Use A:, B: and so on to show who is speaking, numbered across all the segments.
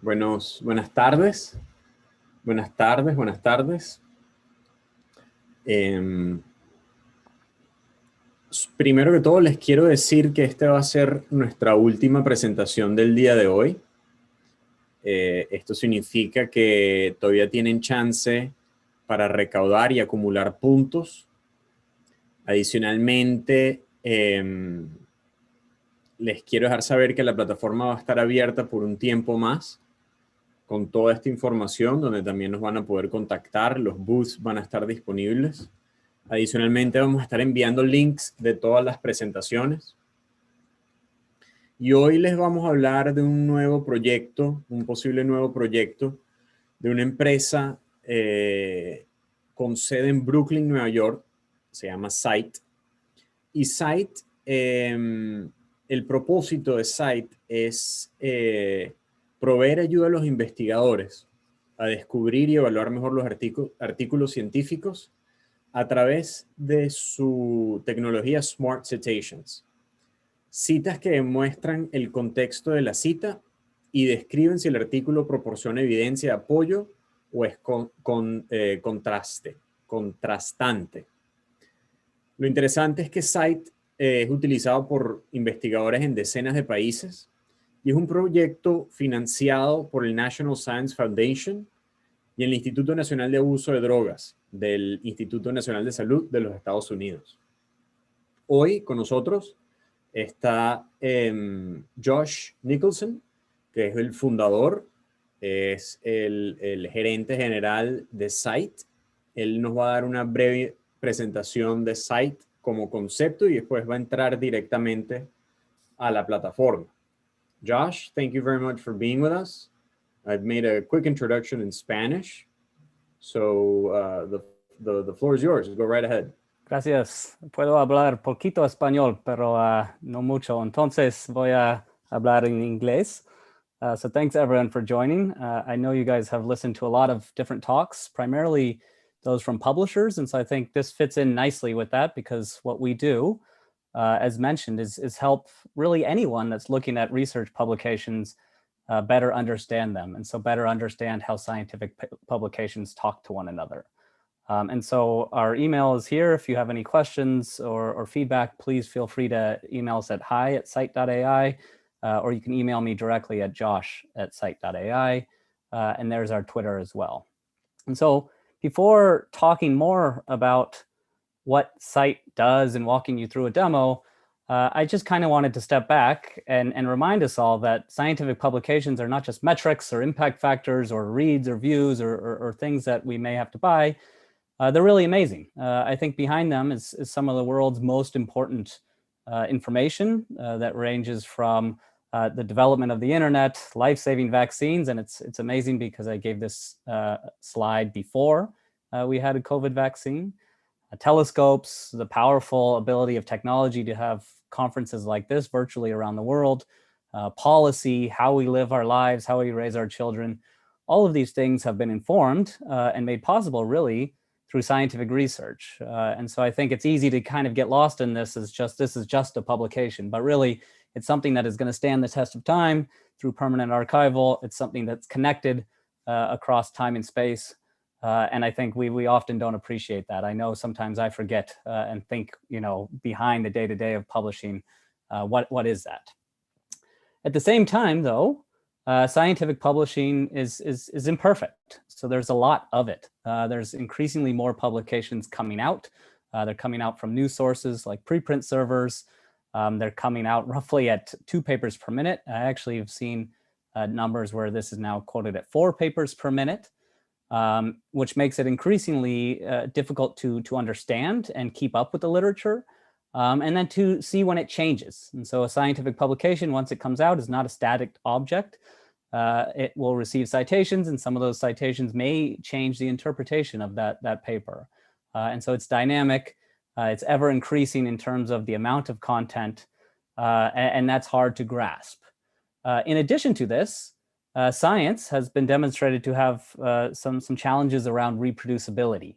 A: Buenas tardes. Buenas tardes, buenas tardes. Primero que todo, les quiero decir que esta va a ser nuestra última presentación del día de hoy. Esto significa que todavía tienen chance para recaudar y acumular puntos. Adicionalmente, les quiero dejar saber que la plataforma va a estar abierta por un tiempo más con toda esta información, donde también nos van a poder contactar, los booths van a estar disponibles. Adicionalmente, vamos a estar enviando links de todas las presentaciones. Y hoy les vamos a hablar de un nuevo proyecto, un posible nuevo proyecto de una empresa con sede en Brooklyn, Nueva York, se llama Cite. Y Cite, el propósito de Cite es proveer ayuda a los investigadores a descubrir y evaluar mejor los artículos científicos a través de su tecnología Smart Citations. Citas que demuestran el contexto de la cita y describen si el artículo proporciona evidencia de apoyo o es contrastante. Lo interesante es que Cite es utilizado por investigadores en decenas de países y es un proyecto financiado por el National Science Foundation y el Instituto Nacional de Abuso de Drogas del Instituto Nacional de Salud de los Estados Unidos. Hoy con nosotros está Josh Nicholson, que es el fundador, es el gerente general de Cite. Él nos va a dar una breve presentación de Cite como concepto y después va a entrar directamente a la plataforma. Josh, thank you very much for being with us. I've made a quick introduction in Spanish, so the floor is yours. Go right ahead.
B: Gracias. Puedo hablar poquito español, pero no mucho. Entonces voy a hablar en inglés. So thanks everyone for joining. I know you guys have listened to a lot of different talks, primarily those from publishers. And so I think this fits in nicely with that because what we do, as mentioned, is help really anyone that's looking at research publications better understand them. And so better understand how scientific publications talk to one another. And so our email is here. If you have any questions or feedback, please feel free to email us at hi@cite.ai, or you can email me directly at josh@cite.ai. And there's our Twitter as well. And so before talking more about what Cite does and walking you through a demo, I just kind of wanted to step back and remind us all that scientific publications are not just metrics or impact factors or reads or views or things that we may have to buy. They're really amazing. I think behind them is some of the world's most important information that ranges from the development of the internet, life-saving vaccines, and it's amazing because I gave this slide before we had a COVID vaccine. Telescopes, the powerful ability of technology to have conferences like this virtually around the world, policy, how we live our lives, how we raise our children. All of these things have been informed and made possible really through scientific research. And so I think it's easy to kind of get lost in this is just a publication, but really it's something that is going to stand the test of time through permanent archival. It's something that's connected across time and space. And I think we often don't appreciate that. I know sometimes I forget and think, behind the day-to-day of publishing, what is that? At the same time, though, scientific publishing is imperfect. So there's a lot of it. There's increasingly more publications coming out. They're coming out from news sources like preprint servers. They're coming out roughly at 2 papers per minute. I actually have seen numbers where this is now quoted at 4 papers per minute. Which makes it increasingly difficult to understand and keep up with the literature, and then to see when it changes. And so a scientific publication, once it comes out, is not a static object. It will receive citations, and some of those citations may change the interpretation of that paper. And so it's dynamic. It's ever increasing in terms of the amount of content, and that's hard to grasp. In addition to this, science has been demonstrated to have some challenges around reproducibility.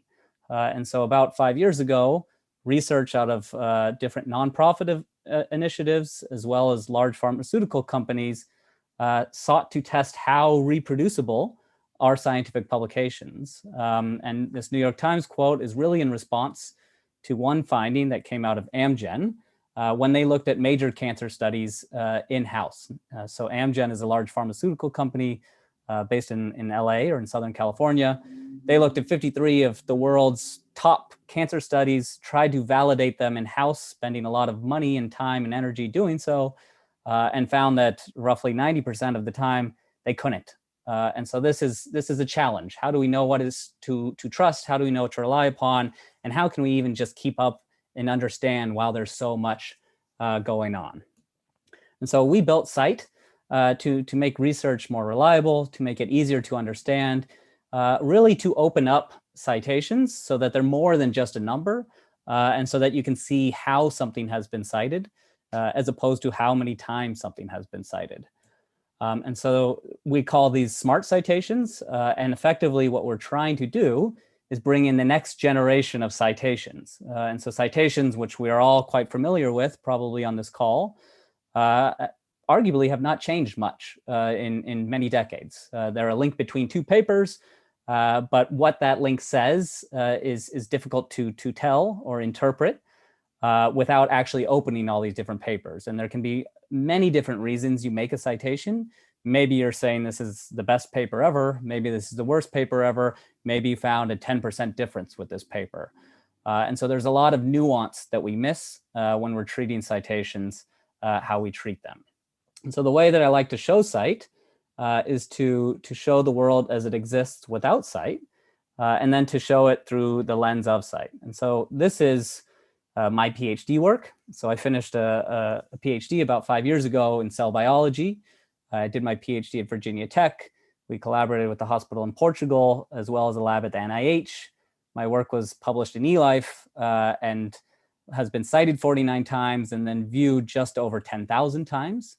B: And so about 5 years ago, research out of different nonprofit initiatives, as well as large pharmaceutical companies, sought to test how reproducible are scientific publications. And this New York Times quote is really in response to one finding that came out of Amgen when they looked at major cancer studies in-house. So Amgen is a large pharmaceutical company based in LA or in Southern California. They looked at 53 of the world's top cancer studies, tried to validate them in-house, spending a lot of money and time and energy doing so, and found that roughly 90% of the time they couldn't. And so this is a challenge. How do we know what is to trust? How do we know what to rely upon? And how can we even just keep up and understand while there's so much going on? And so we built Cite to make research more reliable, to make it easier to understand, really to open up citations so that they're more than just a number, and so that you can see how something has been cited, as opposed to how many times something has been cited. And so we call these smart citations, and effectively what we're trying to do is bring in the next generation of citations. And so citations, which we are all quite familiar with, probably on this call, arguably have not changed much in many decades. They're a link between two papers, but what that link says is difficult to tell or interpret without actually opening all these different papers. And there can be many different reasons you make a citation. Maybe you're saying this is the best paper ever. Maybe this is the worst paper ever. Maybe you found a 10% difference with this paper. And so there's a lot of nuance that we miss when we're treating citations, how we treat them. And so the way that I like to show Cite is to show the world as it exists without Cite, and then to show it through the lens of Cite. And so this is my PhD work. So I finished a PhD about 5 years ago in cell biology. I did my PhD at Virginia Tech. We collaborated with the hospital in Portugal, as well as a lab at the NIH. My work was published in eLife and has been cited 49 times and then viewed just over 10,000 times.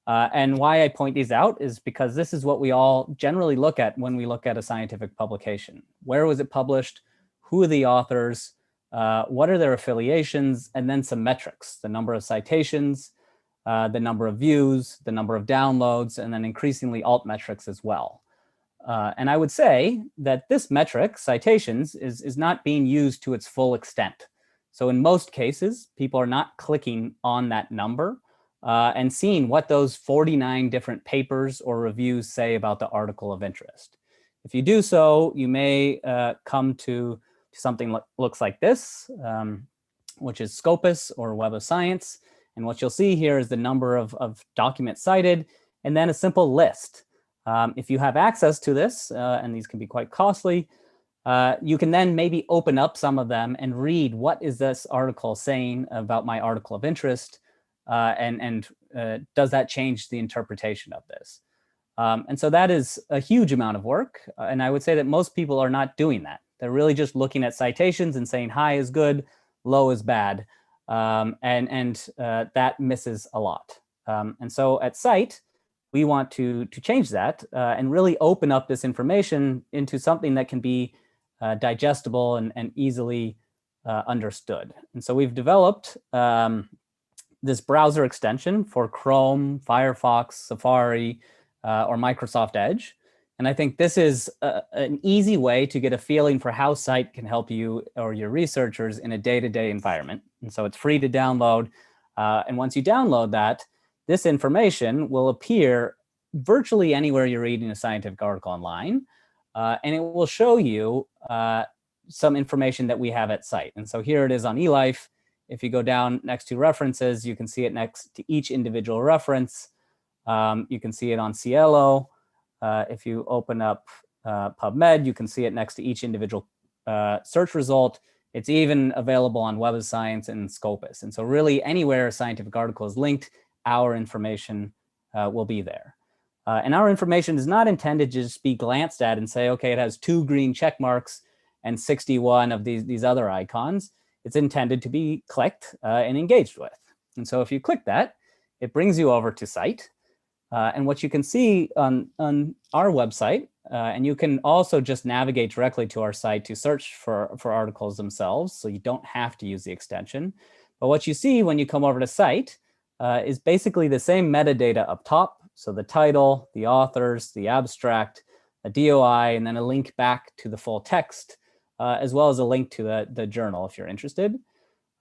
B: And why I point these out is because this is what we all generally look at when we look at a scientific publication. Where was it published? Who are the authors? What are their affiliations? And then some metrics, the number of citations, the number of views, the number of downloads, and then increasingly alt metrics as well. And I would say that this metric, citations, is not being used to its full extent. So in most cases, people are not clicking on that number and seeing what those 49 different papers or reviews say about the article of interest. If you do so, you may come to something that looks like this, which is Scopus or Web of Science. And what you'll see here is the number of documents cited, and then a simple list. If you have access to this, and these can be quite costly, you can then maybe open up some of them and read what is this article saying about my article of interest, and does that change the interpretation of this? And so that is a huge amount of work. And I would say that most people are not doing that. They're really just looking at citations and saying high is good, low is bad. That misses a lot. And so at Cite, we want to change that and really open up this information into something that can be digestible and easily understood. And so we've developed this browser extension for Chrome, Firefox, Safari, or Microsoft Edge. And I think this is an easy way to get a feeling for how Cite can help you or your researchers in a day-to-day environment. And so it's free to download. And once you download that, this information will appear virtually anywhere you're reading a scientific article online. And it will show you some information that we have at Cite. And so here it is on eLife. If you go down next to references, you can see it next to each individual reference. You can see it on Cielo. If you open up PubMed, you can see it next to each individual search result. It's even available on Web of Science and Scopus. And so really anywhere a scientific article is linked, our information will be there. And our information is not intended to just be glanced at and say, okay, it has 2 green check marks and 61 of these other icons. It's intended to be clicked and engaged with. And so if you click that, it brings you over to Cite. And what you can see on our website, and you can also just navigate directly to our site to search for articles themselves, so you don't have to use the extension. But what you see when you come over to Cite is basically the same metadata up top So the title, the authors, the abstract, a DOI, and then a link back to the full text, as well as a link to the journal if you're interested.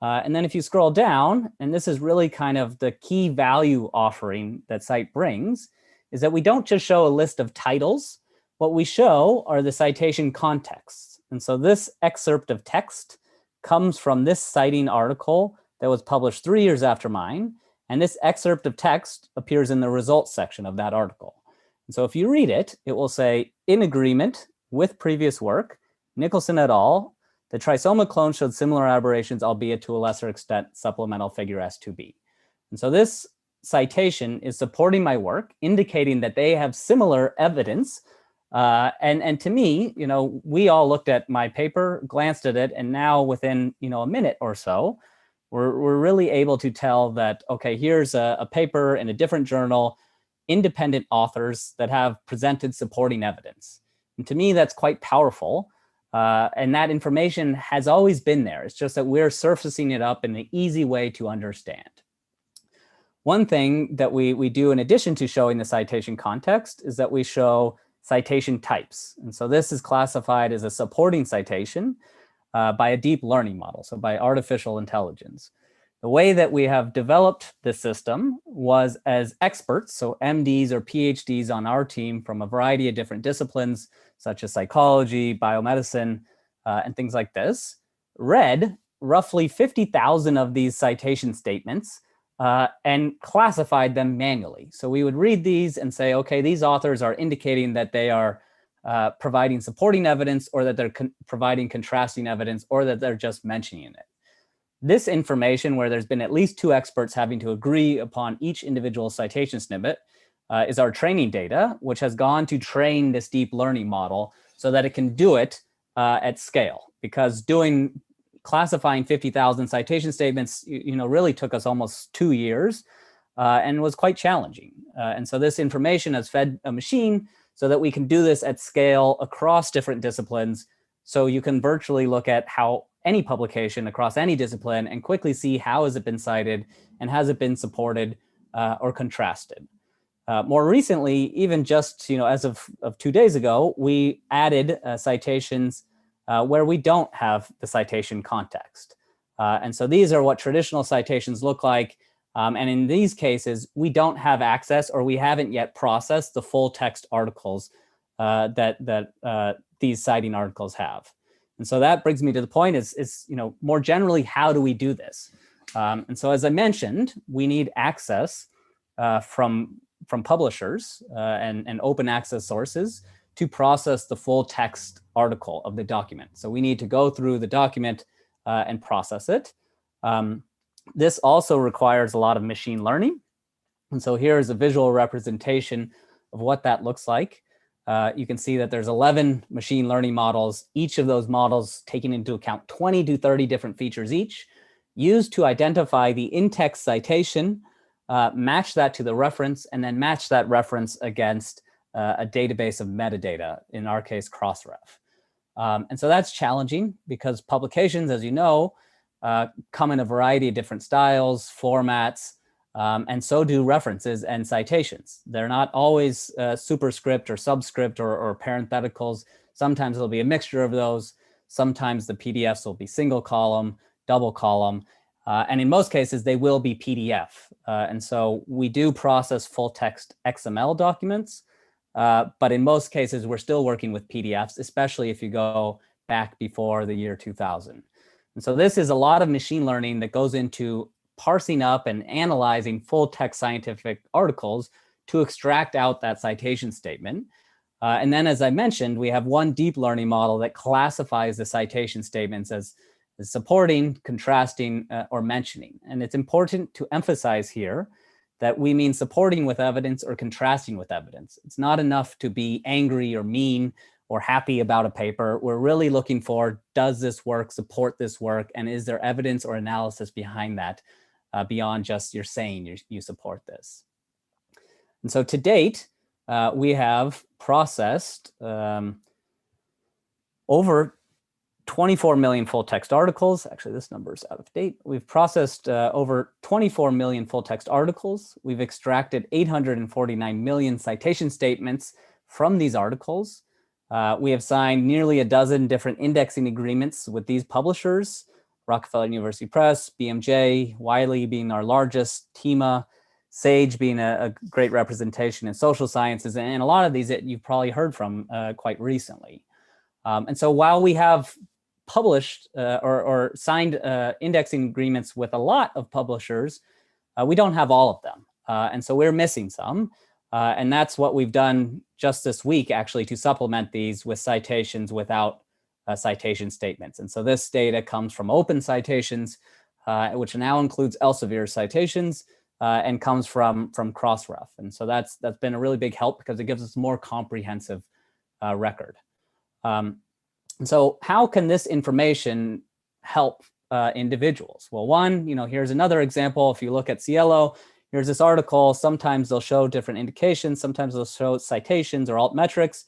B: And then if you scroll down, and this is really kind of the key value offering that Cite brings, is that we don't just show a list of titles. What we show are the citation contexts. And so this excerpt of text comes from this citing article that was published 3 years after mine. And this excerpt of text appears in the results section of that article. And so if you read it, it will say, in agreement with previous work, Nicholson et al., the trisoma clone showed similar aberrations, albeit to a lesser extent, supplemental figure S2b. And so this citation is supporting my work, indicating that they have similar evidence. And to me, we all looked at my paper, glanced at it, and now within a minute or so, we're really able to tell that, okay, here's a paper in a different journal, independent authors that have presented supporting evidence. And to me, that's quite powerful. And that information has always been there. It's just that we're surfacing it up in an easy way to understand. One thing that we do in addition to showing the citation context is that we show citation types. And so this is classified as a supporting citation by a deep learning model, so by artificial intelligence. The way that we have developed this system was as experts, so MDs or PhDs on our team from a variety of different disciplines, such as psychology, biomedicine, and things like this, read roughly 50,000 of these citation statements and classified them manually. So we would read these and say, okay, these authors are indicating that they are providing supporting evidence, or that they're providing contrasting evidence, or that they're just mentioning it. This information, where there's been at least 2 experts having to agree upon each individual citation snippet, is our training data, which has gone to train this deep learning model so that it can do it at scale. Because classifying 50,000 citation statements, really took us almost 2 years and was quite challenging. And so this information has fed a machine so that we can do this at scale across different disciplines. So you can virtually look at how any publication across any discipline and quickly see how has it been cited and has it been supported or contrasted. More recently, even just as of 2 days ago, we added citations where we don't have the citation context. And so these are what traditional citations look like. And in these cases, we don't have access, or we haven't yet processed the full text articles that these citing articles have. And so that brings me to the point is more generally, how do we do this? And so as I mentioned, we need access from publishers and open access sources to process the full text article of the document. So we need to go through the document and process it. This also requires a lot of machine learning. And so here is a visual representation of what that looks like. You can see that there's 11 machine learning models, each of those models taking into account 20 to 30 different features each, used to identify the in-text citation, match that to the reference, and then match that reference against a database of metadata, in our case, Crossref. And so that's challenging because publications, as you know, come in a variety of different styles, formats, and so do references and citations. They're not always superscript or subscript or parentheticals. Sometimes there'll be a mixture of those. Sometimes the PDFs will be single column, double column, and in most cases, they will be PDF. And so we do process full text XML documents, but in most cases, we're still working with PDFs, especially if you go back before the year 2000. And so this is a lot of machine learning that goes into parsing up and analyzing full text scientific articles to extract out that citation statement. And then, as I mentioned, we have one deep learning model that classifies the citation statements as supporting, contrasting, or mentioning. And it's important to emphasize here that we mean supporting with evidence or contrasting with evidence. It's not enough to be angry or mean or happy about a paper. We're really looking for, does this work support this work? And is there evidence or analysis behind that beyond just you're saying you support this? And so to date, we have processed over 24 million full text articles. Actually, this number is out of date. We've processed over 24 million full text articles. We've extracted 849 million citation statements from these articles. We have signed nearly a dozen different indexing agreements with these publishers, Rockefeller University Press, BMJ, Wiley being our largest, TEMA, SAGE being a great representation in social sciences, and a lot of these that you've probably heard from quite recently. And so while we have published or signed indexing agreements with a lot of publishers, we don't have all of them. And so we're missing some. And that's what we've done just this week, actually, to supplement these with citations without citation statements. And so this data comes from Open Citations, which now includes Elsevier citations, and comes from Crossref. And so that's been a really big help because it gives us a more comprehensive record. And so how can this information help individuals? Well, one, here's another example. If you look at Cielo, here's this article. Sometimes they'll show different indications. Sometimes they'll show citations or altmetrics.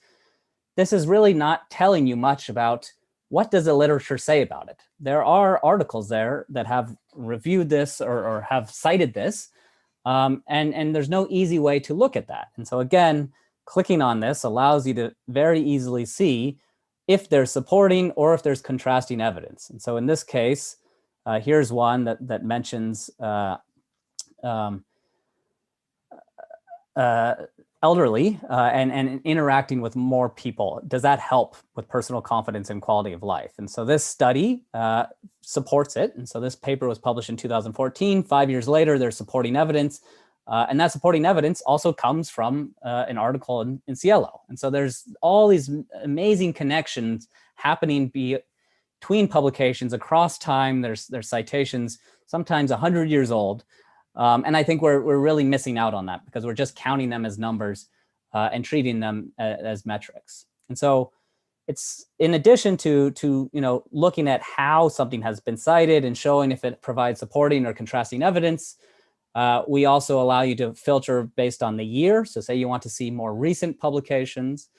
B: This is really not telling you much about what does the literature say about it. There are articles there that have reviewed this or have cited this, and there's no easy way to look at that. And so again, clicking on this allows you to very easily see if there's supporting or if there's contrasting evidence. And so in this case, here's one that mentions elderly and interacting with more people. Does that help with personal confidence and quality of life? And so this study supports it. And so this paper was published in 2014. 5 years later, there's supporting evidence. And that supporting evidence also comes from an article in Cielo. And so there's all these amazing connections happening between publications across time. There's citations, sometimes 100 years old. And I think we're really missing out on that because we're just counting them as numbers and treating them as metrics. And so it's in addition to looking at how something has been cited and showing if it provides supporting or contrasting evidence, we also allow you to filter based on the year. So say you want to see more recent publications,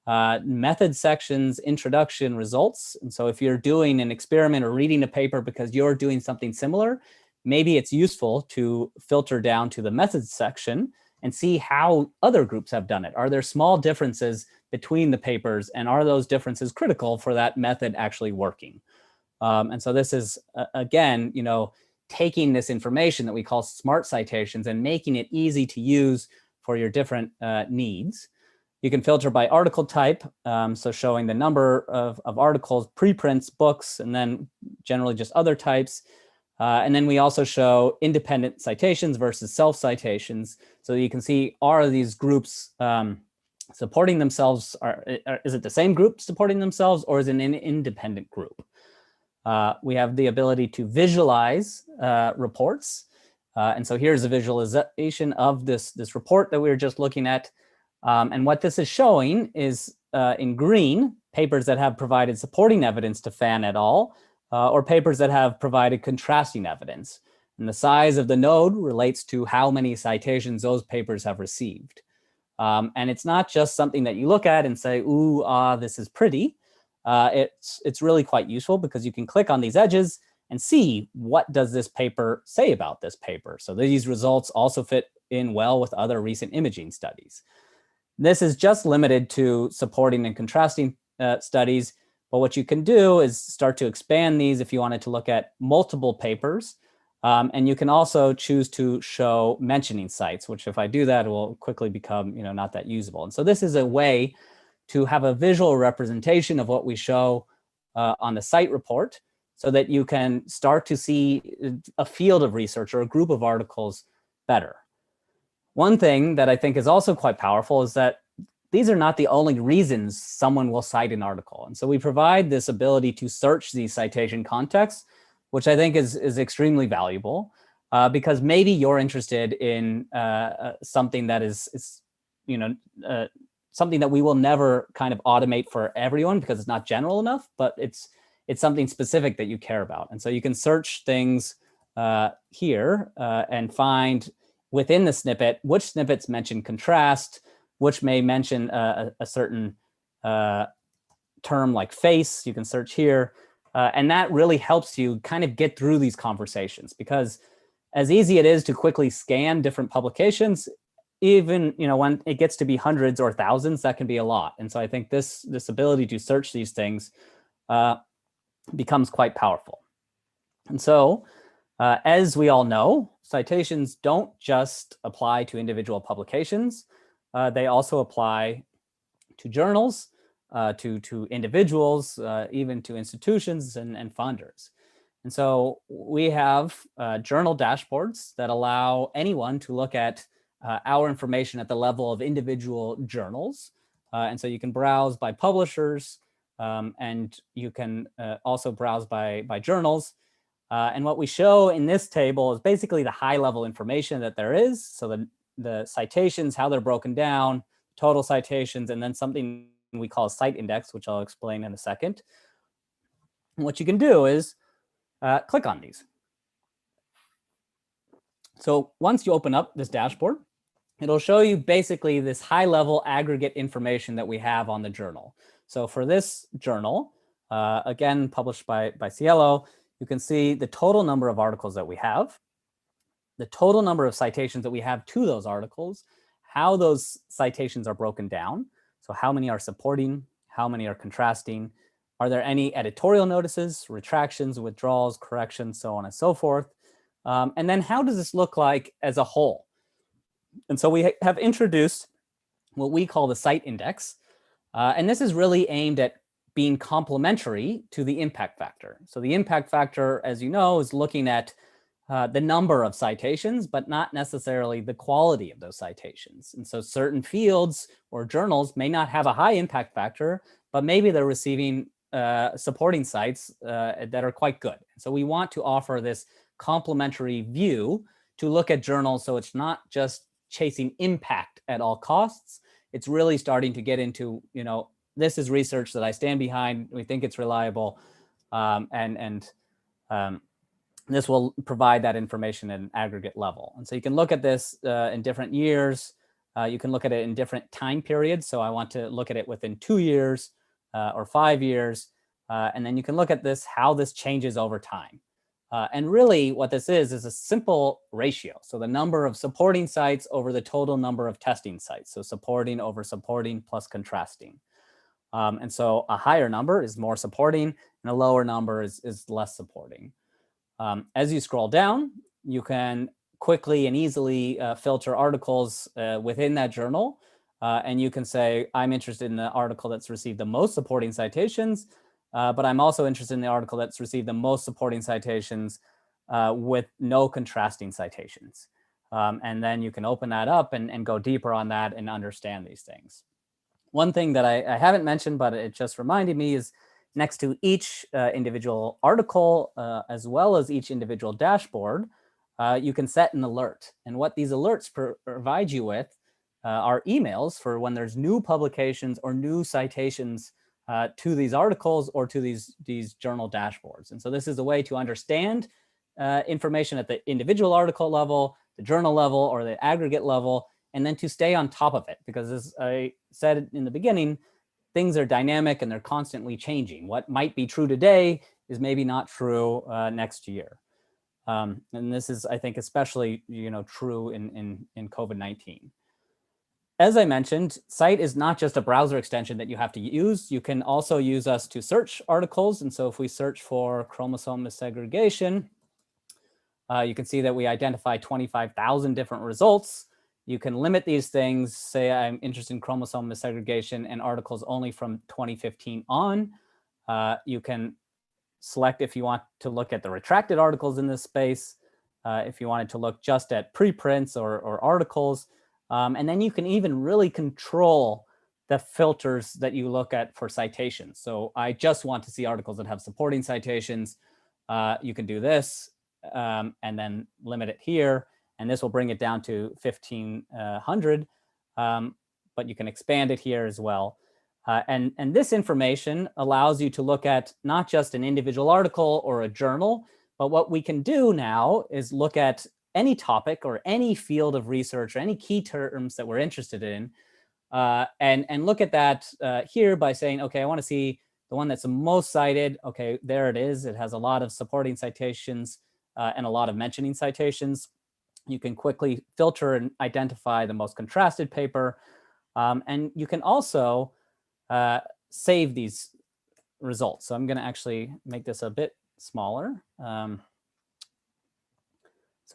B: method sections, introduction, results. And so if you're doing an experiment or reading a paper because you're doing something similar, maybe it's useful to filter down to the methods section and see how other groups have done it. Are there small differences between the papers, and are those differences critical for that method actually working? And so this is, again, taking this information that we call smart citations and making it easy to use for your different needs. You can filter by article type, so showing the number of articles, preprints, books, and then generally just other types. And then we also show independent citations versus self-citations. So you can see, are these groups supporting themselves? Is it the same group supporting themselves, or is it an independent group? We have the ability to visualize reports. And so here's a visualization of this report that we were just looking at. And what this is showing is in green, papers that have provided supporting evidence to Fan et al., or papers that have provided contrasting evidence. And the size of the node relates to how many citations those papers have received. And it's not just something that you look at and say, ooh, this is pretty. It's really quite useful because you can click on these edges and see what does this paper say about this paper. So these results also fit in well with other recent imaging studies. This is just limited to supporting and contrasting studies. But what you can do is start to expand these if you wanted to look at multiple papers. And you can also choose to show mentioning sites, which if I do that, it will quickly become not that usable. And so this is a way to have a visual representation of what we show on the site report so that you can start to see a field of research or a group of articles better. One thing that I think is also quite powerful is that these are not the only reasons someone will cite an article. And so we provide this ability to search these citation contexts, which I think is extremely valuable because maybe you're interested in something that is something that we will never kind of automate for everyone because it's not general enough, but it's something specific that you care about. And so you can search things here and find within the snippet which snippets mention contrast, which may mention a certain term like face. You can search here. And that really helps you kind of get through these conversations, because as easy it is to quickly scan different publications, even when it gets to be hundreds or thousands, that can be a lot. And so I think this ability to search these things becomes quite powerful. And so as we all know, citations don't just apply to individual publications. They also apply to journals, to individuals, even to institutions and funders. And so we have journal dashboards that allow anyone to look at our information at the level of individual journals. And so you can browse by publishers, and you can also browse by journals. And what we show in this table is basically the high-level information that there is. So the citations, how they're broken down, total citations, and then something we call a cite index, which I'll explain in a second. And what you can do is click on these. So once you open up this dashboard, it'll show you basically this high-level aggregate information that we have on the journal. So for this journal, again, published by Cielo, you can see the total number of articles that we have, the total number of citations that we have to those articles, how those citations are broken down. So how many are supporting, how many are contrasting, are there any editorial notices, retractions, withdrawals, corrections, so on and so forth. And then how does this look like as a whole? And so we have introduced what we call the cite index. And this is really aimed at being complementary to the impact factor. So the impact factor, as you know, is looking at the number of citations, but not necessarily the quality of those citations. And so certain fields or journals may not have a high impact factor, but maybe they're receiving supporting sites that are quite good. So we want to offer this complementary view to look at journals, so it's not just chasing impact at all costs. It's really starting to get into, this is research that I stand behind. We think it's reliable, and this will provide that information at an aggregate level. And so you can look at this in different years. You can look at it in different time periods. So I want to look at it within 2 years or 5 years. And then you can look at this, how this changes over time. And really what this is a simple ratio. So the number of supporting sites over the total number of testing sites. So supporting over supporting plus contrasting. And so a higher number is more supporting and a lower number is less supporting. As you scroll down, you can quickly and easily filter articles within that journal. And you can say, I'm interested in the article that's received the most supporting citations, but I'm also interested in the article that's received the most supporting citations with no contrasting citations. And then you can open that up and go deeper on that and understand these things. One thing that I haven't mentioned, but it just reminded me, is next to each individual article, as well as each individual dashboard, you can set an alert. And what these alerts provide you with are emails for when there's new publications or new citations to these articles or to these journal dashboards. And so this is a way to understand information at the individual article level, the journal level, or the aggregate level, and then to stay on top of it. Because as I said in the beginning, things are dynamic and they're constantly changing. What might be true today is maybe not true next year. And this is, I think, especially true in COVID-19. As I mentioned, Cite is not just a browser extension that you have to use. You can also use us to search articles. And so if we search for chromosome missegregation, you can see that we identify 25,000 different results. You can limit these things. Say I'm interested in chromosome missegregation and articles only from 2015 on. You can select if you want to look at the retracted articles in this space, if you wanted to look just at preprints or articles. And then you can even really control the filters that you look at for citations. So I just want to see articles that have supporting citations. You can do this and then limit it here. And this will bring it down to 1,500. But you can expand it here as well. And this information allows you to look at not just an individual article or a journal, but what we can do now is look at any topic or any field of research or any key terms that we're interested in, and look at that here by saying, okay, I want to see the one that's the most cited, okay, there it is. It has a lot of supporting citations and a lot of mentioning citations. You can quickly filter and identify the most contrasted paper. And you can also save these results. So I'm going to actually make this a bit smaller. So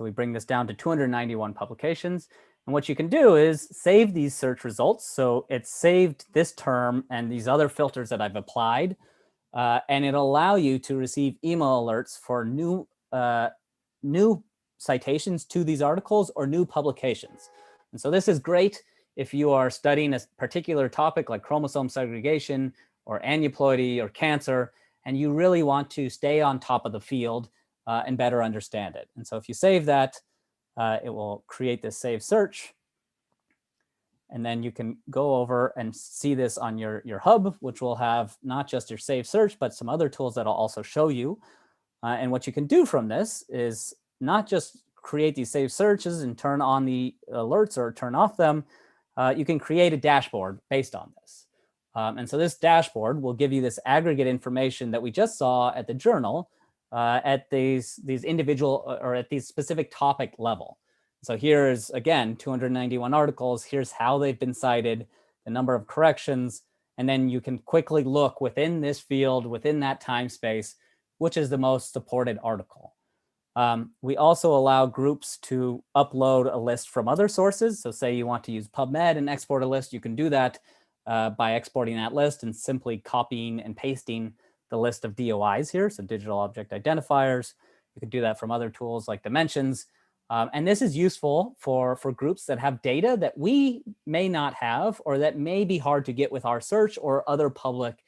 B: we bring this down to 291 publications. And what you can do is save these search results. So it's saved this term and these other filters that I've applied. And it'll allow you to receive email alerts for new citations to these articles or new publications. And so this is great if you are studying a particular topic like chromosome segregation or aneuploidy or cancer, and you really want to stay on top of the field and better understand it. And so if you save that, it will create this save search. And then you can go over and see this on your hub, which will have not just your save search, but some other tools that I'll also show you. And what you can do from this is not just create these save searches and turn on the alerts or turn off them. You can create a dashboard based on this. And so this dashboard will give you this aggregate information that we just saw at the journal at these individual or at these specific topic level. So here's, again, 291 articles. Here's how they've been cited, the number of corrections, and then you can quickly look within this field, within that time space, which is the most supported article. We also allow groups to upload a list from other sources. So say you want to use PubMed and export a list, you can do that by exporting that list and simply copying and pasting the list of DOIs here, so digital object identifiers. You can do that from other tools like Dimensions. And this is useful for groups that have data that we may not have or that may be hard to get with our search or other public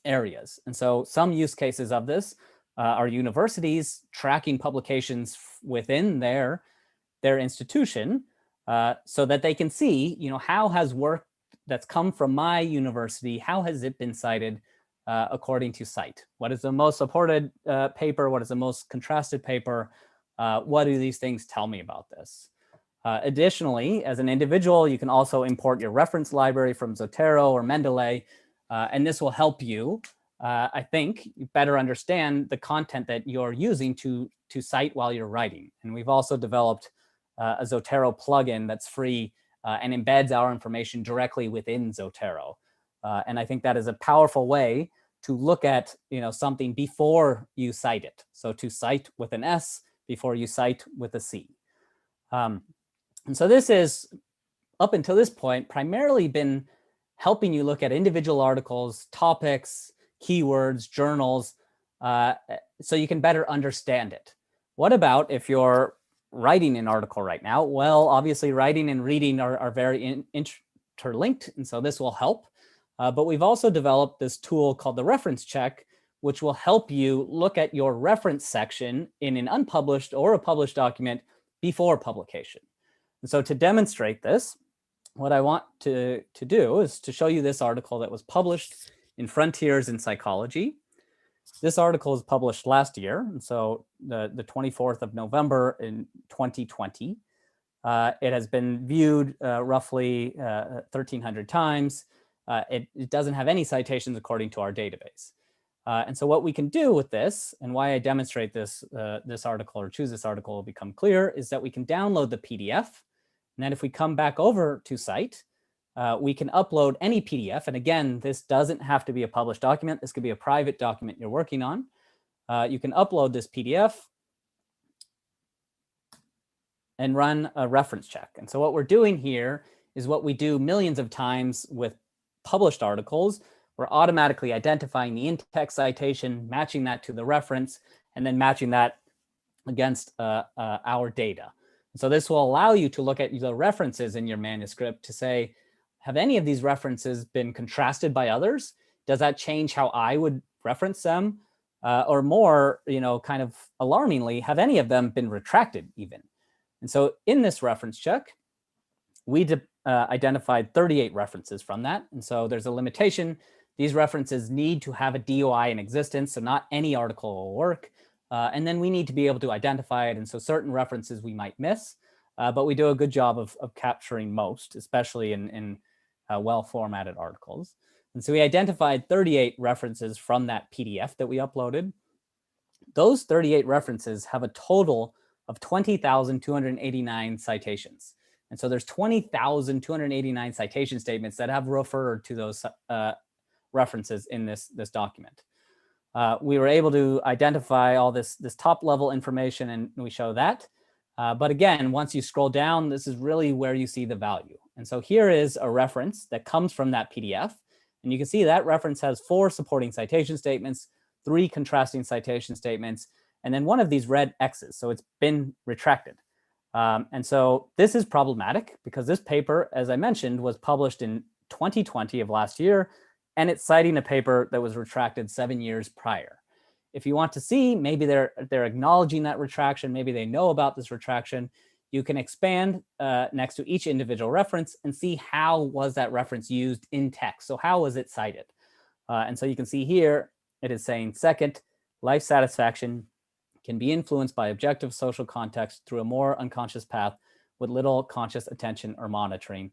B: areas. And so some use cases of this are universities tracking publications within their institution so that they can see, how has work that's come from my university, how has it been cited according to Cite? What is the most supported paper? What is the most contrasted paper? What do these things tell me about this? Additionally, as an individual, you can also import your reference library from Zotero or Mendeley, and this will help you, I think, better understand the content that you're using to cite while you're writing. And we've also developed a Zotero plugin that's free and embeds our information directly within Zotero. And I think that is a powerful way to look at something before you cite it. So to cite with an S before you cite with a C. And so this is, up until this point, primarily been helping you look at individual articles, topics, keywords, journals, so you can better understand it. What about if you're writing an article right now? Well, obviously writing and reading are very interlinked, and so this will help. But we've also developed this tool called the reference check, which will help you look at your reference section in an unpublished or a published document before publication. And so to demonstrate this, what I want to do is to show you this article that was published in Frontiers in Psychology. This article was published last year, and so the 24th of November in 2020. It has been viewed roughly 1,300 times. It doesn't have any citations according to our database. And so what we can do with this, and why I demonstrate this, this article or choose this article will become clear, is that we can download the PDF. And then if we come back over to Cite, we can upload any PDF. And again, this doesn't have to be a published document. This could be a private document you're working on. You can upload this PDF and run a reference check. And so what we're doing here is what we do millions of times with published articles. We're automatically identifying the in-text citation, matching that to the reference, and then matching that against our data. So this will allow you to look at the references in your manuscript to say, have any of these references been contrasted by others? Does that change how I would reference them? Or more, kind of alarmingly, have any of them been retracted even? And so in this reference check, we identified 38 references from that. And so there's a limitation. These references need to have a DOI in existence, so not any article will work. And then we need to be able to identify it. And so certain references we might miss, but we do a good job of capturing most, especially in well-formatted articles. And so we identified 38 references from that PDF that we uploaded. Those 38 references have a total of 20,289 citations. And so there's 20,289 citation statements that have referred to those references in this document. We were able to identify all this top level information, and we show that. But again, once you scroll down, this is really where you see the value. And so here is a reference that comes from that PDF. And you can see that reference has 4 supporting citation statements, 3 contrasting citation statements, and then one of these red X's. So it's been retracted. And so this is problematic because this paper, as I mentioned, was published in 2020 of last year, and it's citing a paper that was retracted 7 years prior. If you want to see, maybe they're acknowledging that retraction, maybe they know about this retraction, you can expand next to each individual reference and see how was that reference used in text. So how was it cited? And so you can see here, it is saying, second, life satisfaction can be influenced by objective social context through a more unconscious path with little conscious attention or monitoring.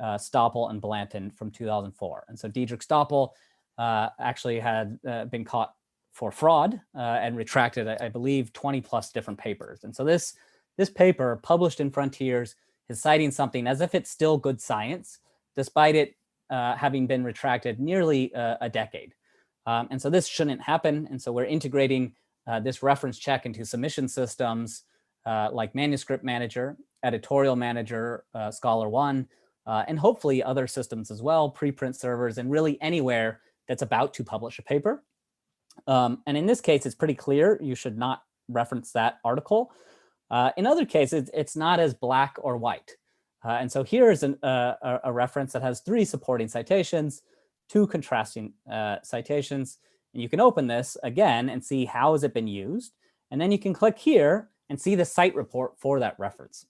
B: Stoppel and Blanton from 2004. And so Diederik Stoppel actually had been caught for fraud and retracted, I believe, 20 plus different papers. And so this paper published in Frontiers is citing something as if it's still good science, despite it having been retracted nearly a decade. And so this shouldn't happen. And so we're integrating this reference check into submission systems like Manuscript Manager, Editorial Manager, Scholar One, and hopefully other systems as well, preprint servers, and really anywhere that's about to publish a paper. And in this case, it's pretty clear you should not reference that article. In other cases, it's not as black or white. And so here is a reference that has 3 supporting citations, 2 contrasting citations. And you can open this again and see how has it been used. And then you can click here and see the site report for that reference.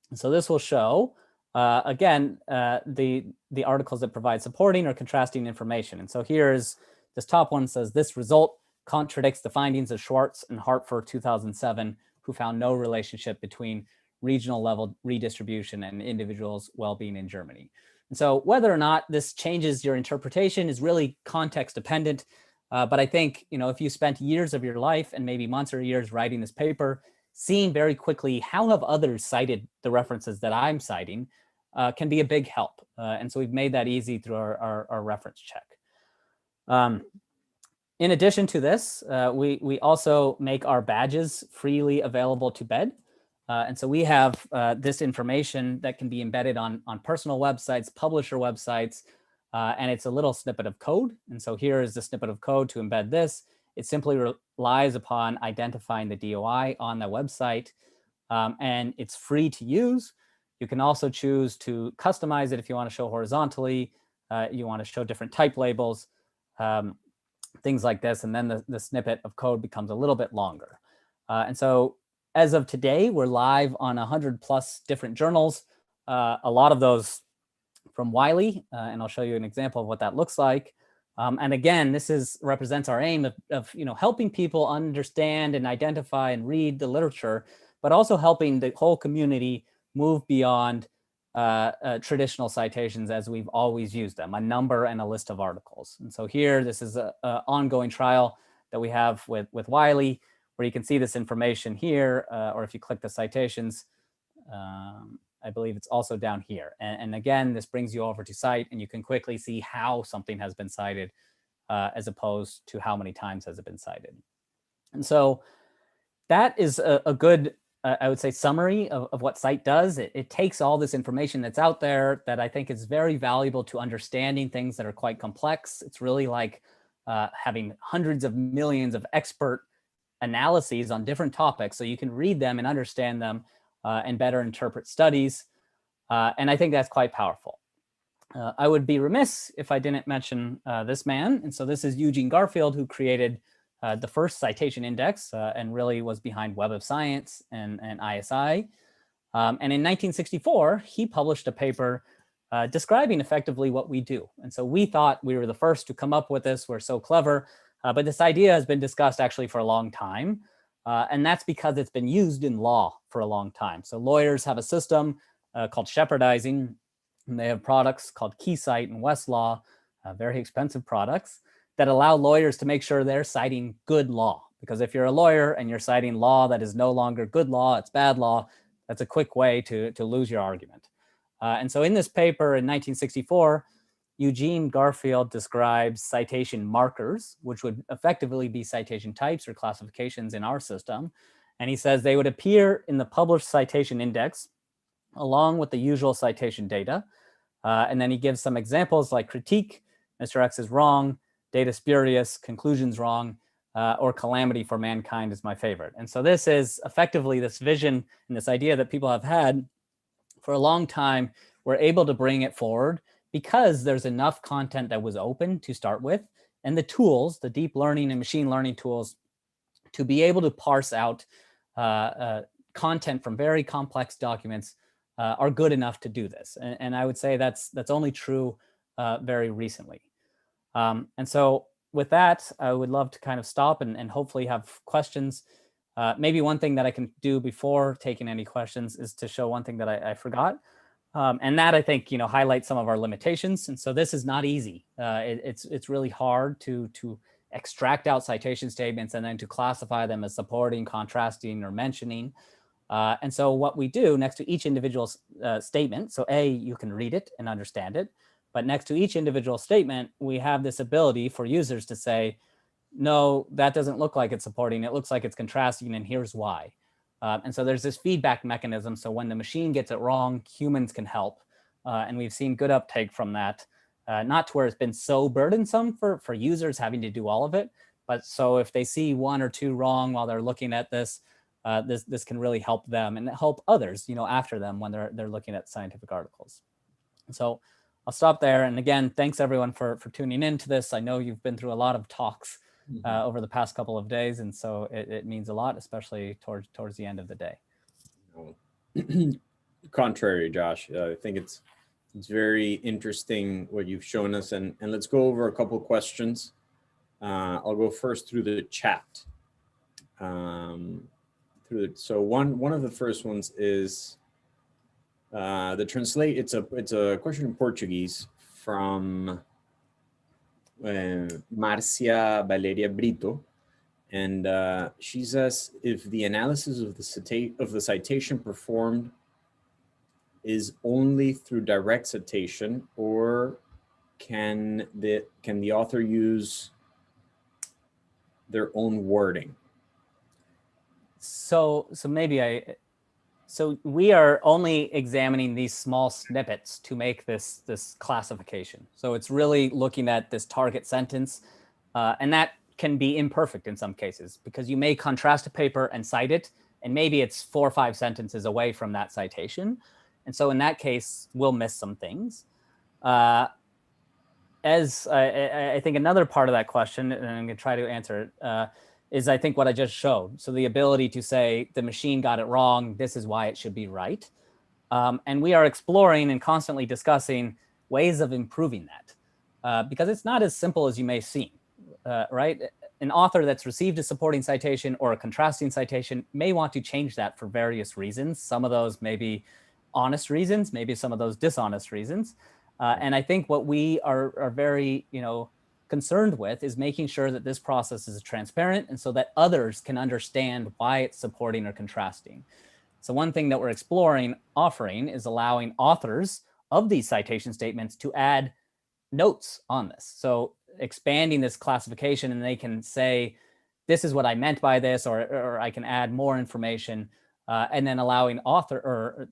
B: And so this will show again, the articles that provide supporting or contrasting information. And so here's this top one says, this result contradicts the findings of Schwartz and Hartfer 2007, who found no relationship between regional level redistribution and individuals' well-being in Germany. And so whether or not this changes your interpretation is really context dependent. But I think, if you spent years of your life and maybe months or years writing this paper, seeing very quickly how have others cited the references that I'm citing can be a big help. And so we've made that easy through our reference check. In addition to this, we also make our badges freely available to BED. And so we have this information that can be embedded on personal websites, publisher websites, and it's a little snippet of code. And so here is the snippet of code to embed this. It simply relies upon identifying the DOI on the website, and it's free to use. You can also choose to customize it if you want to show horizontally, you want to show different type labels, things like this, and then the snippet of code becomes a little bit longer. And so as of today, we're live on 100+ different journals, a lot of those from Wiley, and I'll show you an example of what that looks like. And again, this represents our aim of helping people understand and identify and read the literature, but also helping the whole community move beyond traditional citations as we've always used them, a number and a list of articles. And so here, this is an ongoing trial that we have with Wiley, where you can see this information here, or if you click the citations, I believe it's also down here. And again, this brings you over to Cite, and you can quickly see how something has been cited as opposed to how many times has it been cited. And so that is a good, I would say, summary of what Cite does. It takes all this information that's out there that I think is very valuable to understanding things that are quite complex. It's really like having hundreds of millions of expert analyses on different topics, so you can read them and understand them and better interpret studies. And I think that's quite powerful. I would be remiss if I didn't mention this man. And so this is Eugene Garfield, who created the first citation index and really was behind Web of Science and ISI. And in 1964, he published a paper describing effectively what we do. And so we thought we were the first to come up with this. We're so clever. But this idea has been discussed actually for a long time. And that's because it's been used in law for a long time. So lawyers have a system called shepherdizing, and they have products called KeyCite and Westlaw. very expensive products that allow lawyers to make sure they're citing good law. Because if you're a lawyer and you're citing law that is no longer good law, it's bad law, that's a quick way to lose your argument. And so in this paper in 1964, Eugene Garfield describes citation markers, which would effectively be citation types or classifications in our system. And he says they would appear in the published citation index along with the usual citation data. And then he gives some examples like critique, Mr. X is wrong, data spurious, conclusions wrong, or calamity for mankind is my favorite. And so this is effectively this vision and this idea that people have had for a long time. We're able to bring it forward because there's enough content that was open to start with, and the tools, the deep learning and machine learning tools, to be able to parse out content from very complex documents are good enough to do this. And I would say that's only true very recently. And so with that, I would love to kind of stop and hopefully have questions. Maybe one thing that I can do before taking any questions is to show one thing that I forgot. And that I think, highlights some of our limitations. And so this is not easy. It's really hard to extract out citation statements and then to classify them as supporting, contrasting, or mentioning. And so what we do next to each individual statement, so you can read it and understand it, but next to each individual statement, we have this ability for users to say, no, that doesn't look like it's supporting, it looks like it's contrasting, and here's why. And so there's this feedback mechanism. So when the machine gets it wrong, humans can help. And we've seen good uptake from that, not to where it's been so burdensome for users having to do all of it. But so if they see one or two wrong while they're looking at this, this can really help them and help others, after them when they're looking at scientific articles. So I'll stop there. And again, thanks everyone for tuning in to this. I know you've been through a lot of talks over the past couple of days, and so it means a lot, especially towards the end of the day.
A: Contrary, Josh, I think it's very interesting what you've shown us, and let's go over a couple of questions. I'll go first through the chat. So one of the first ones is it's a question in Portuguese from Marcia Valeria Brito, and she says, if the analysis of the citation performed is only through direct citation, or can the author use their own wording?
B: So we are only examining these small snippets to make this classification. So it's really looking at this target sentence, and that can be imperfect in some cases because you may contrast a paper and cite it, and maybe it's 4 or 5 sentences away from that citation. And so in that case, we'll miss some things. As I think another part of that question, and I'm going to try to answer it, is I think what I just showed. So the ability to say the machine got it wrong, this is why it should be right. And we are exploring and constantly discussing ways of improving that because it's not as simple as you may seem, right? An author that's received a supporting citation or a contrasting citation may want to change that for various reasons. Some of those may be honest reasons, maybe some of those dishonest reasons. And I think what we are very, concerned with is making sure that this process is transparent and so that others can understand why it's supporting or contrasting. So one thing that we're offering is allowing authors of these citation statements to add notes on this. So expanding this classification, and they can say, this is what I meant by this, or I can add more information, and then allowing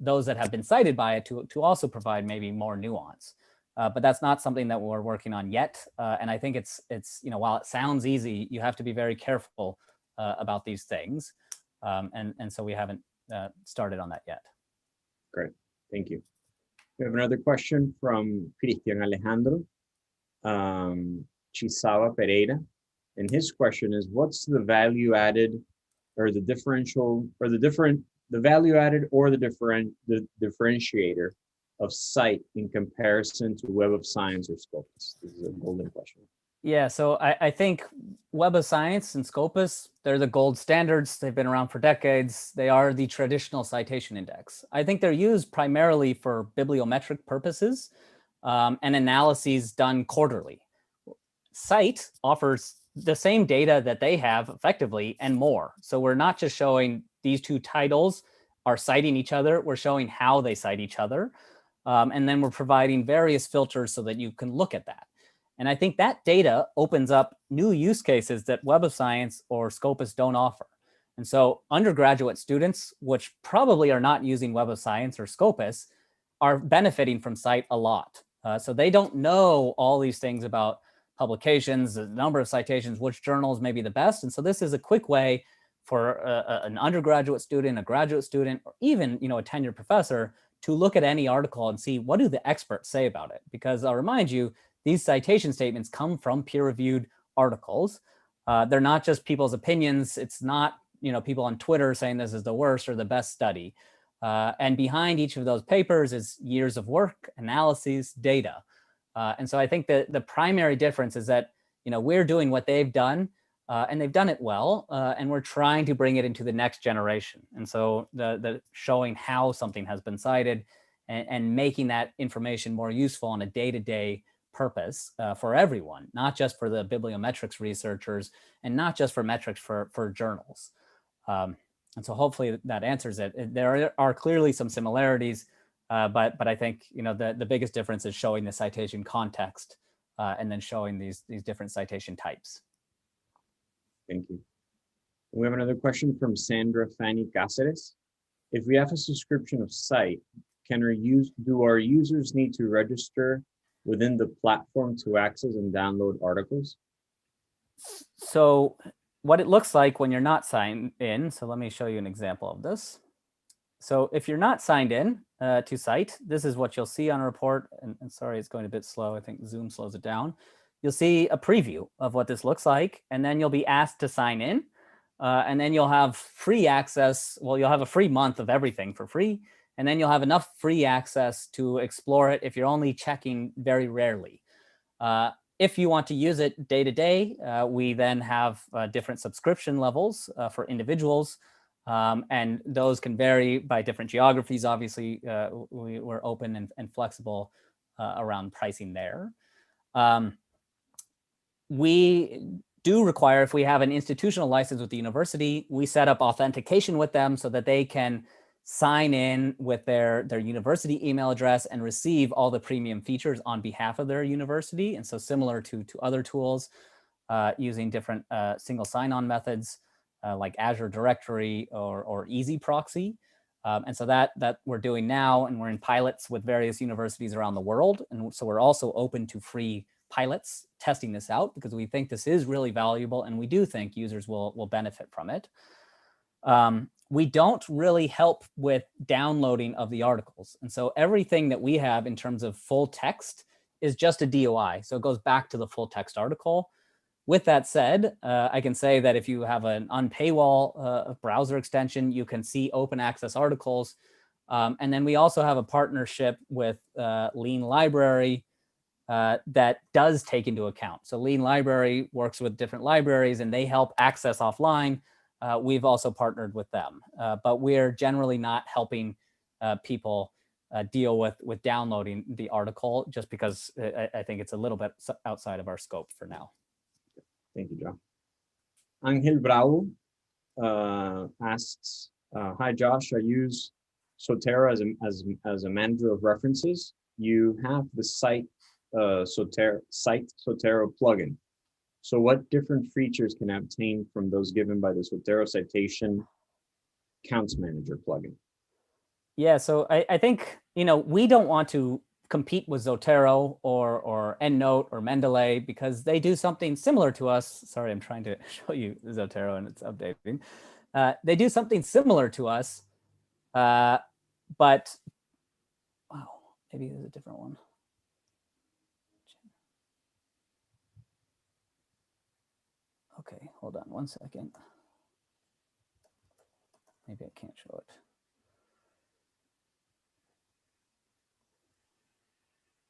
B: those that have been cited by it to also provide maybe more nuance. But that's not something that we're working on yet. And I think it's while it sounds easy, you have to be very careful about these things. And so we haven't started on that yet.
A: Great, thank you. We have another question from Cristian Alejandro Chisawa Pereira. And his question is, what's the value added or the differential or the value added or the differentiator of cite in comparison to Web of Science or Scopus? This is a golden question.
B: Yeah, so I think Web of Science and Scopus, they're the gold standards. They've been around for decades. They are the traditional citation index. I think they're used primarily for bibliometric purposes and analyses done quarterly. Cite offers the same data that they have effectively and more. So we're not just showing these two titles are citing each other, we're showing how they cite each other. And then we're providing various filters so that you can look at that. And I think that data opens up new use cases that Web of Science or Scopus don't offer. And so undergraduate students, which probably are not using Web of Science or Scopus, are benefiting from Cite a lot. So they don't know all these things about publications, the number of citations, which journals may be the best. And so this is a quick way for an undergraduate student, a graduate student, or even a tenured professor to look at any article and see what do the experts say about it. Because I'll remind you, these citation statements come from peer-reviewed articles. They're not just people's opinions. It's not people on Twitter saying this is the worst or the best study. And behind each of those papers is years of work, analyses, data. And so I think that the primary difference is that we're doing what they've done, and they've done it well, and we're trying to bring it into the next generation. And so the showing how something has been cited and making that information more useful on a day-to-day purpose for everyone, not just for the bibliometrics researchers and not just for metrics for journals. And so hopefully that answers it. There are clearly some similarities, but I think the biggest difference is showing the citation context and then showing these different citation types.
A: Thank you. We have another question from Sandra Fanny Cáceres. If we have a subscription of Cite, do our users need to register within the platform to access and download articles?
B: So what it looks like when you're not signed in, so let me show you an example of this. So if you're not signed in to Cite, this is what you'll see on a report. And sorry, it's going a bit slow. I think Zoom slows it down. You'll see a preview of what this looks like, and then you'll be asked to sign in. And then you'll have free access. Well, you'll have a free month of everything for free. And then you'll have enough free access to explore it if you're only checking very rarely. If you want to use it day to day, we then have different subscription levels for individuals. And those can vary by different geographies. Obviously, we're open and flexible around pricing there. We do require, if we have an institutional license with the university, we set up authentication with them so that they can sign in with their university email address and receive all the premium features on behalf of their university. And so similar to other tools using different single sign-on methods like Azure Directory or Easy Proxy. And so that we're doing now, and we're in pilots with various universities around the world. And so we're also open to free pilots testing this out because we think this is really valuable, and we do think users will benefit from it. We don't really help with downloading of the articles. And so everything that we have in terms of full text is just a DOI. So it goes back to the full text article. With that said, I can say that if you have an unpaywall browser extension, you can see open access articles. And then we also have a partnership with Lean Library that does take into account. So Lean Library works with different libraries and they help access offline. We've also partnered with them, but we're generally not helping people deal with downloading the article just because I think it's a little bit outside of our scope for now.
A: Thank you, John. Angel Bravo asks, hi, Josh, I use Zotero as a manager of references. You have the Cite Zotero plugin. So what different features can I obtain from those given by the Zotero Citation Counts Manager plugin?
B: Yeah, so I think, we don't want to compete with Zotero or EndNote or Mendeley because they do something similar to us. Sorry, I'm trying to show you Zotero and it's updating. They do something similar to us, but wow, maybe there's a different one. Okay, hold on one second. Maybe I can't show it.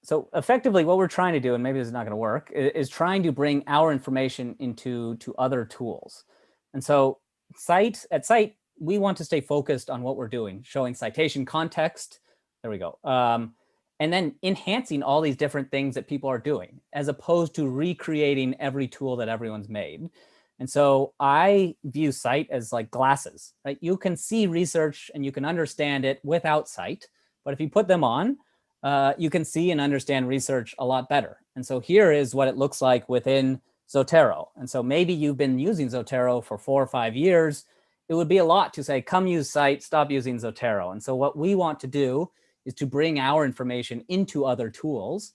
B: So effectively what we're trying to do, and maybe this is not going to work, is trying to bring our information into other tools. And so at Cite, we want to stay focused on what we're doing, showing citation context. There we go. and then enhancing all these different things that people are doing, as opposed to recreating every tool that everyone's made. And so I view Cite as like glasses, right? You can see research and you can understand it without Cite, but if you put them on, you can see and understand research a lot better. And so here is what it looks like within Zotero. And so maybe you've been using Zotero for 4 or 5 years. It would be a lot to say, come use Cite, stop using Zotero. And so what we want to do is to bring our information into other tools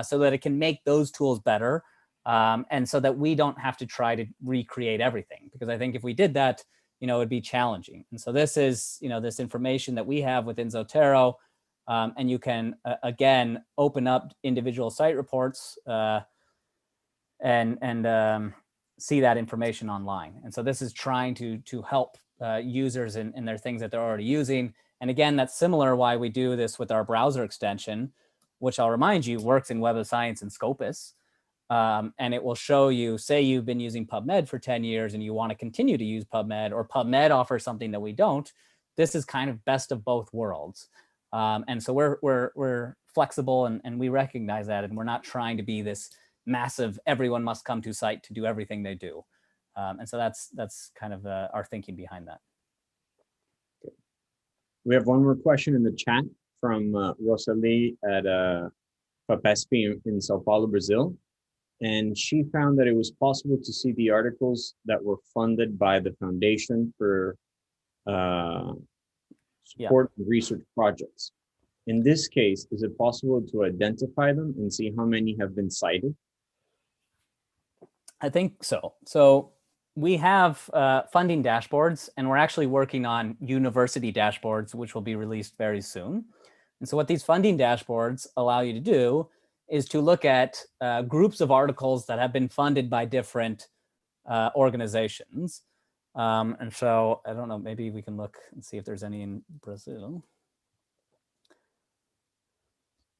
B: so that it can make those tools better. And so that we don't have to try to recreate everything, because I think if we did that, it'd be challenging. And so this is, this information that we have within Zotero, and you can again open up individual Cite reports and see that information online. And so this is trying to help users in their things that they're already using. And again, that's similar why we do this with our browser extension, which I'll remind you works in Web of Science and Scopus. And it will show you, say you've been using PubMed for 10 years and you want to continue to use PubMed, or PubMed offers something that we don't. This is kind of best of both worlds. And so we're flexible and we recognize that, and we're not trying to be this massive, everyone must come to Cite to do everything they do. And so that's kind of our thinking behind that.
A: We have one more question in the chat from Rosalie at FAPESP in Sao Paulo, Brazil. And she found that it was possible to see the articles that were funded by the Foundation for Support of Research Projects. In this case, is it possible to identify them and see how many have been cited?
B: I think so. So we have funding dashboards, and we're actually working on university dashboards, which will be released very soon. And so what these funding dashboards allow you to do is to look at groups of articles that have been funded by different organizations. And so I don't know, maybe we can look and see if there's any in Brazil.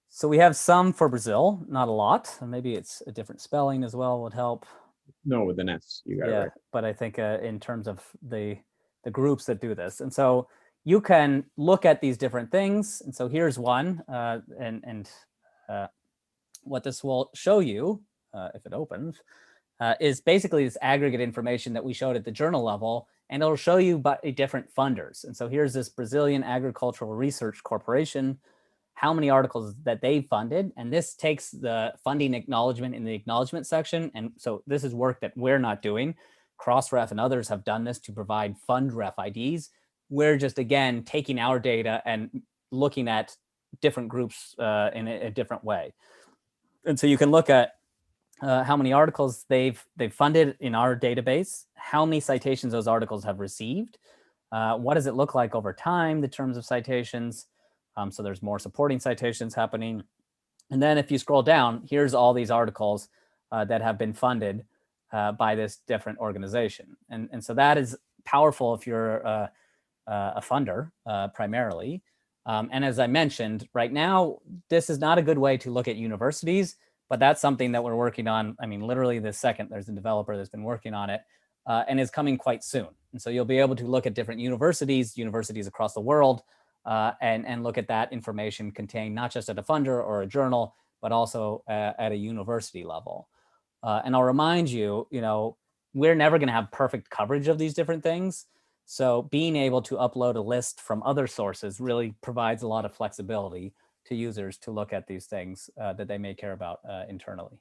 B: So we have some for Brazil, not a lot. Maybe it's a different spelling as well would help.
A: No, with an S, you got it right.
B: But I think in terms of the groups that do this. And so you can look at these different things. And so here's one, what this will show you, if it opens, is basically this aggregate information that we showed at the journal level, and it'll show you by different funders. And so here's this Brazilian Agricultural Research Corporation, how many articles that they funded. And this takes the funding acknowledgement in the acknowledgement section. And so this is work that we're not doing. Crossref and others have done this to provide fund ref IDs. We're just, again, taking our data and looking at different groups in a different way. And so you can look at how many articles they've funded in our database, how many citations those articles have received, what does it look like over time, the terms of citations. So there's more supporting citations happening. And then if you scroll down, here's all these articles that have been funded by this different organization. And so that is powerful if you're a funder primarily. And as I mentioned, right now, this is not a good way to look at universities, but that's something that we're working on. I mean, literally this second, there's a developer that's been working on it and is coming quite soon. And so you'll be able to look at different universities across the world, and look at that information contained not just at a funder or a journal, but also at a university level. And I'll remind you, we're never going to have perfect coverage of these different things. So being able to upload a list from other sources really provides a lot of flexibility to users to look at these things that they may care about internally.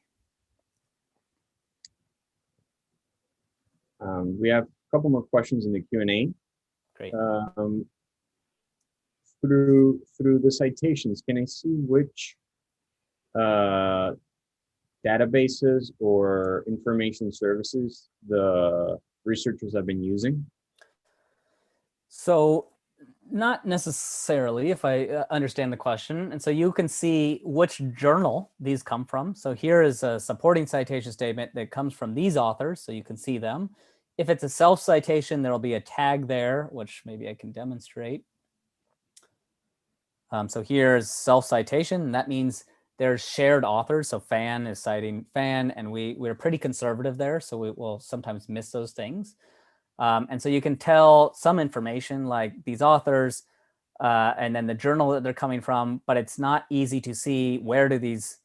A: We have a couple more questions in the Q&A.
B: Great.
A: Through the citations, can I see which databases or information services the researchers have been using?
B: So not necessarily, if I understand the question. And so you can see which journal these come from. So here is a supporting citation statement that comes from these authors, so you can see them. If it's a self-citation, there'll be a tag there, which maybe I can demonstrate. So here's self-citation, and that means there's shared authors. So Fan is citing Fan, and we're pretty conservative there, so we will sometimes miss those things. And so you can tell some information like these authors and then the journal that they're coming from, but it's not easy to see where are these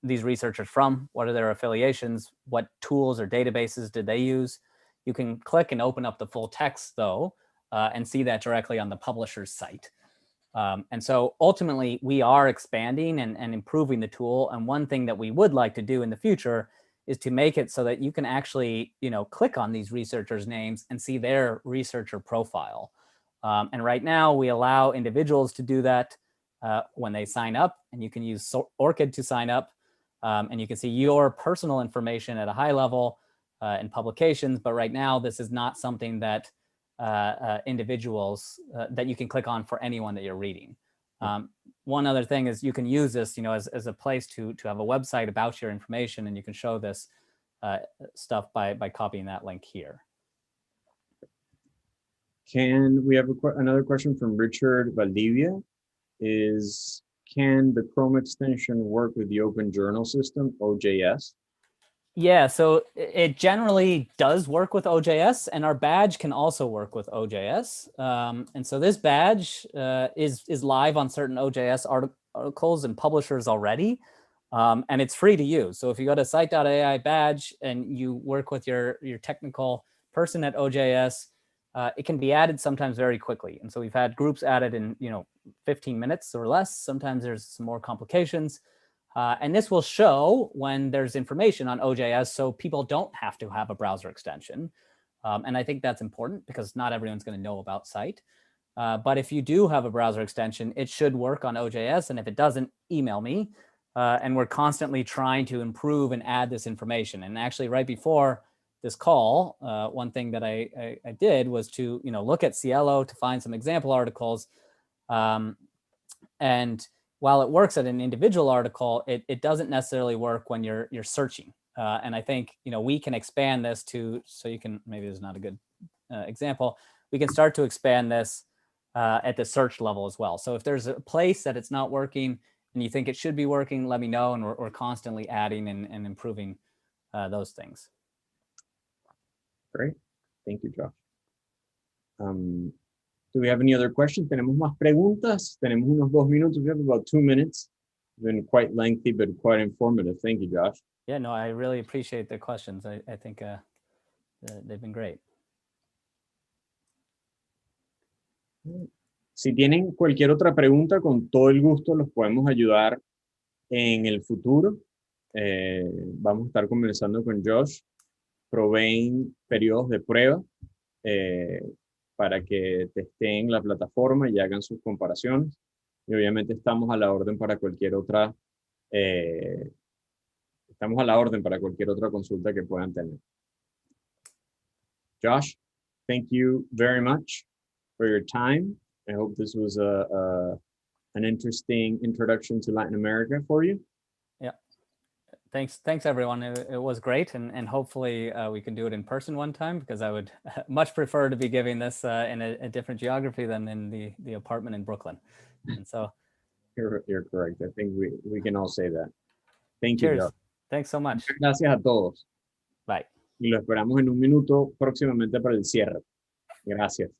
B: researchers from, what are their affiliations, what tools or databases did they use. You can click and open up the full text though, and see that directly on the publisher's site. And so ultimately we are expanding and improving the tool. And one thing that we would like to do in the future is to make it so that you can actually, click on these researchers' names and see their researcher profile. And right now we allow individuals to do that when they sign up, and you can use ORCID to sign up, and you can see your personal information at a high level in publications. But right now, this is not something that individuals that you can click on for anyone that you're reading. One other thing is you can use this, as a place to have a website about your information, and you can show this stuff by copying that link here.
A: We have another question from Richard Valdivia? Can the Chrome extension work with the Open Journal System, OJS?
B: Yeah, so it generally does work with OJS, and our badge can also work with OJS. And so this badge is live on certain OJS articles and publishers already, and it's free to use. So if you go to Cite.ai badge and you work with your technical person at OJS, it can be added sometimes very quickly. And so we've had groups added in 15 minutes or less. Sometimes there's some more complications. And this will show when there's information on OJS, so people don't have to have a browser extension. And I think that's important because not everyone's going to know about Cite. But if you do have a browser extension, it should work on OJS. And if it doesn't, email me. And we're constantly trying to improve and add this information. And actually, right before this call, one thing that I did was to look at Cielo to find some example articles. And while it works at an individual article, it doesn't necessarily work when you're searching. And I think we can expand this so you can, maybe this is not a good example, we can start to expand this at the search level as well. So if there's a place that it's not working and you think it should be working, let me know, and we're constantly adding and improving those things.
A: Great. Thank you, Josh. Do we have any other questions? ¿Tenemos más preguntas? Tenemos unos 2 minutos. We have about 2 minutes. It's been quite lengthy, but quite informative. Thank you, Josh.
B: Yeah, no, I really appreciate the questions. I think they've been great.
A: Si tienen cualquier otra pregunta, con todo el gusto los podemos ayudar en el futuro. Vamos a estar conversando con Josh. Proveen periodos de prueba para que testeen la plataforma y hagan sus comparaciones. Y obviamente estamos a la orden para cualquier otra consulta que puedan tener. Josh, thank you very much for your time. I hope this was an interesting introduction to Latin America for you.
B: Yeah. Thanks everyone. It was great, and hopefully we can do it in person one time, because I would much prefer to be giving this in a different geography than in the apartment in Brooklyn. And so
A: you're correct. I think we can all say that. Thank
B: cheers.
A: You, Josh.
B: Thanks so much.
A: Gracias a todos.
B: Bye.
A: Y lo esperamos en un minuto próximamente para el cierre. Gracias.